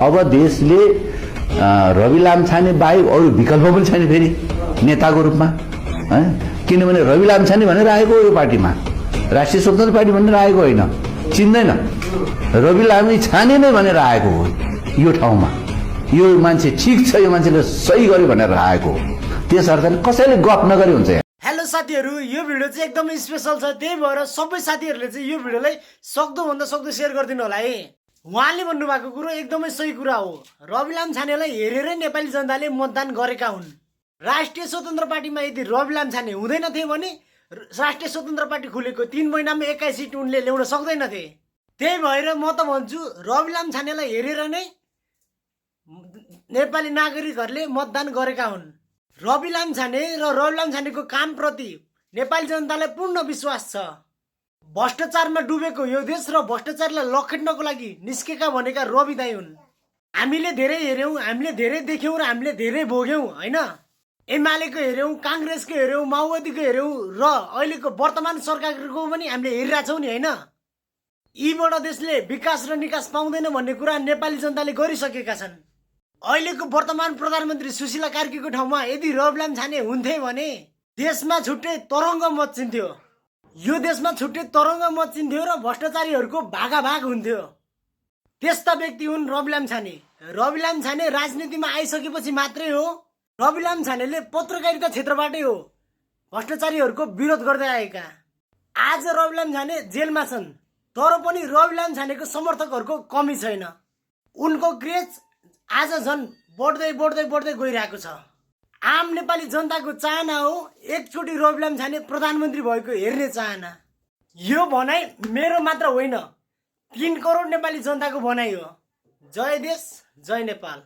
अब देशले रवि लामछाने बाहेक अरू विकल्प पनि छैन फेरि नेताको रूपमा, किनभने रवि लामछाने भनेर आएको यो पार्टीमा, राष्ट्रिय स्वतन्त्र पार्टी भनेर आएको होइन, चिन्दैन, रवि लामिछाने नै भनेर आएको हो यो ठाउँमा। यो मान्छे ठिक छ, यो मान्छेले सही गर्यो भनेर आएको हो, त्यस अर्थले कसैले गफ नगरी हुन्छ। हेलो साथीहरू, यो भिडियो चाहिँ एकदमै स्पेशल छ, त्यही भएर सबै साथीहरूले चाहिँ यो भिडियोलाई सक्दो भन्दा सक्दो सेयर गरिदिनु होला है। उहाँले भन्नुभएको कुरो एकदमै सही कुरा हो। रवि लामछानेलाई हेरेरै नेपाली जनताले मतदान गरेका हुन्। राष्ट्रिय स्वतन्त्र पार्टीमा यदि रवि लामछाने हुँदैन थिए भने राष्ट्रिय स्वतन्त्र पार्टी खुलेको 3 महिनामा 21 सिट उनले ल्याउन सक्दैनथे। त्यही भएर म त भन्छु रवि लामछानेलाई हेरेर नै नेपाली नागरिकहरूले मतदान गरेका हुन्। रवि लामछाने र रवि लामछानेको कामप्रति नेपाली जनतालाई पूर्ण विश्वास छ। भ्रष्टाचारमा डुबेको यो देश र भ्रष्टाचारलाई लखेट्नको लागि निस्केका भनेका रवि दाइ हुन्। हामीले धेरै हेऱ्यौँ, हामीले धेरै देख्यौँ र हामीले धेरै भोग्यौँ होइन। एमालेको हेऱ्यौँ, काङ्ग्रेसको हेऱ्यौँ, माओवादीको हेऱ्यौँ र अहिलेको वर्तमान सरकारको पनि हामीले हेरिरहेछौँ नि होइन। यीबाट देशले विकास र निकास पाउँदैन भन्ने कुरा नेपाली जनताले गरिसकेका छन्। अहिलेको वर्तमान प्रधानमन्त्री सुशीला कार्कीको ठाउँमा यदि रवि लामछाने हुन्थे भने देशमा छुट्टै तरङ्ग मच्चिन्थ्यो। यो देशमा छुट्टै तरङ्ग मच्चिन्थ्यो र भ्रष्टाचारीहरूको भागाभाग हुन्थ्यो। त्यस्ता व्यक्ति हुन् रवि लामछाने। रवि लामछाने राजनीतिमा आइसकेपछि मात्रै हो, रवि लामछानेले पत्रकारिता क्षेत्रबाटै हो भ्रष्टाचारीहरूको विरोध गर्दै आएका। आज रवि लामछाने जेलमा छन्, तर पनि रवि लामछानेको समर्थकहरूको कमी छैन। उनको क्रेज आज झन् बढ्दै बढ्दै बढ्दै गइरहेको छ। आम नेपाली जनताको चाहना हो एकचोटि रवि लामछाने प्रधानमन्त्री भएको हेर्ने चाहना। यो भनाइ मेरो मात्र होइन, 3 करोड नेपाली जनताको भनाइ हो। जय देश, जय नेपाल।